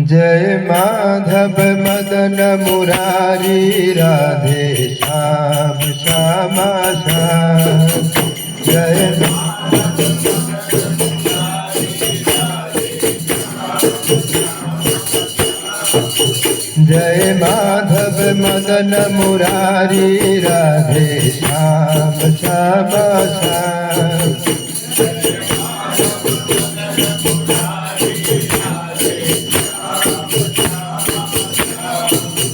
जय माधव मदन मुरारी राधे श्याम श्यामा श्याम। जय जय माधव मदन मुरारी राधे श्याम श्यामा श्याम।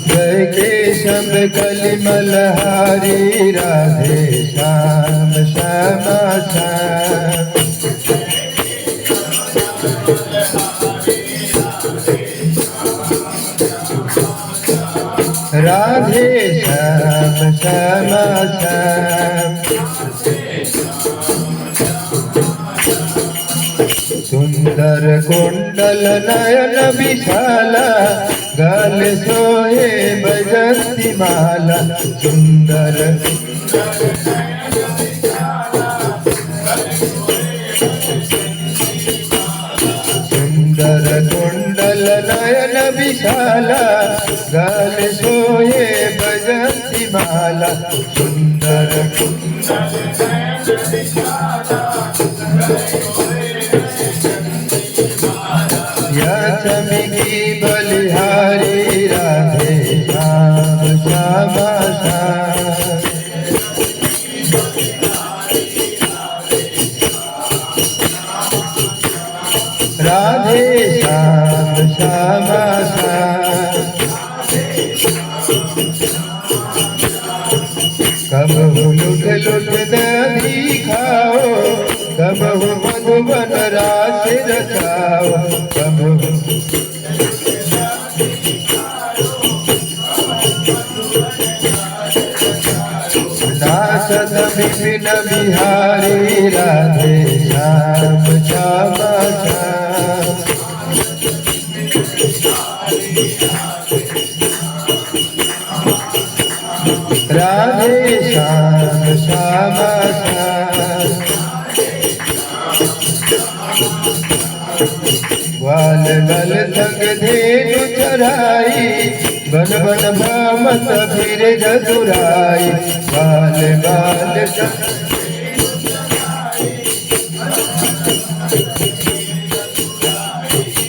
जय केशव कलिमलहारी राधे श्याम श्यामा श्याम। राधे श्याम श्यामा श्याम। सुंदर कुंडल नयन विशाला गल सोहे बजंती माला। सुंदर सुंदर कुंडल नयन विशाला गल सोहे बजंती माला। सुंदर या चमकी बलिहारी राधे श्याम श्यामा श्याम। राधे श्याम श्यामा श्याम। कबहु लुट लुट दधी खाओ, कबहु मधुबन रास रचाओ। कबहु नाचत विपिन बिहारी राधे श्याम श्यामा श्याम। राधे श्याम श्यामा श्याम। ग्वाल गल तक धेनु चराई, बन बन भामत फिर जदुराई। ग्वाल गाल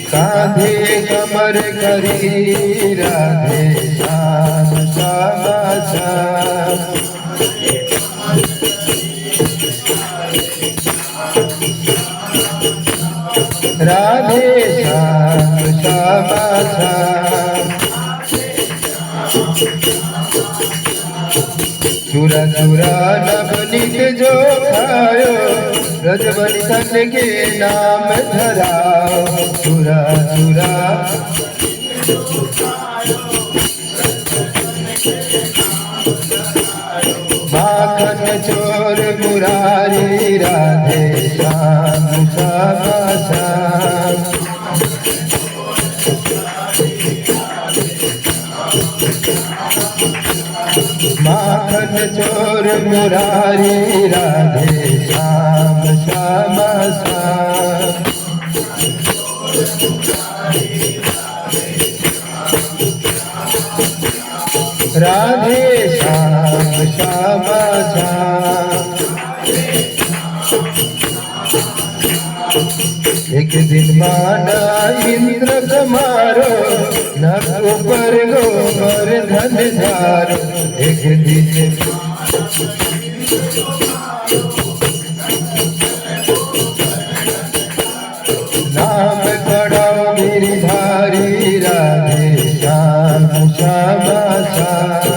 कांधे कमर करी राधे श्याम श्यामा श्याम। राधे श्याम श्यामा श्याम। चुरा चुरा नवनीत जो खायो, रजबनी तन के नाम धराओ। चुरा चुरा माखन चोर मुरारी राधे श्याम श्यामा श्याम। माखन चोर मुरारी राधे श्याम श्यामा श्याम। राधे श्याम श्यामा श्याम। एक दिन माना इंद्र कमारो, नभ पर गोबर धन धारो। एक दिन नाम पढ़ाओ गिरिधारी राधे श्याम श्यामा श्याम।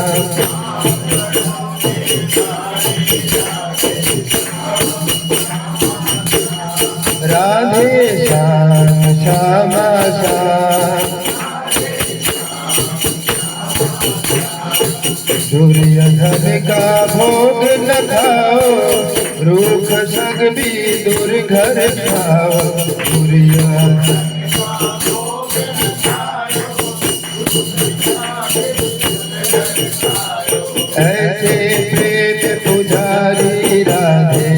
राधे श्याम श्यामा श्याम। दुर्योधन का भोग न खाओ, रूख सग भी दूर घर खाओ। दुर्योधन ऐसे प्रेम पुजारी राधे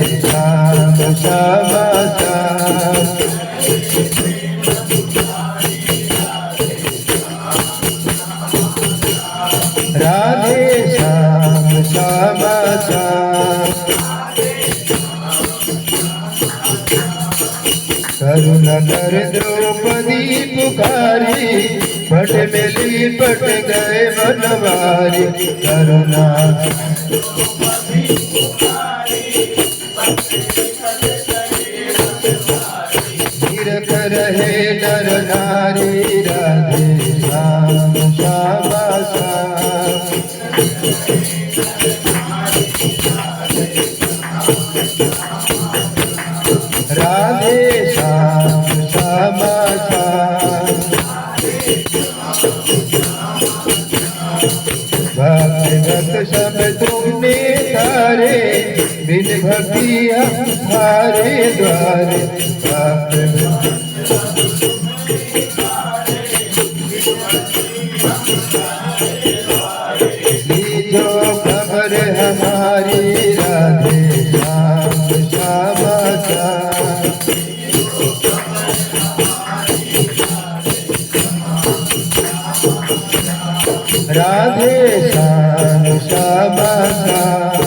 करुण कर द्रौपदी पुकारी, पट में लिपट गए बनवारी। करुणा तीरथ रहे नर नारी, राधे श्याम श्यामा श्याम। राधे श्याम श्यामा श्याम। भक्त सब तुमने तारे, बिन भक्ति हमारे द्वारे। जो खबर हमारी, राधे श्याम श्यामा श्याम। राधे श्याम श्यामा श्याम।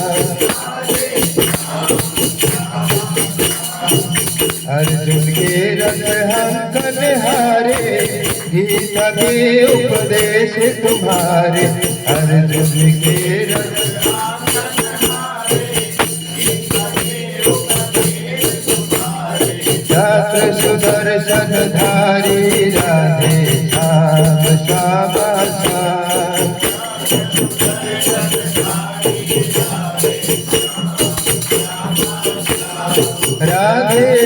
अर्जुन के रथ हम कन्हारे, गीता के उपदेश तुम्हारे। अर्जुन के रथ शास्त्र सुदर्शन धारी, राधे श्याम श्यामा श्याम। राधे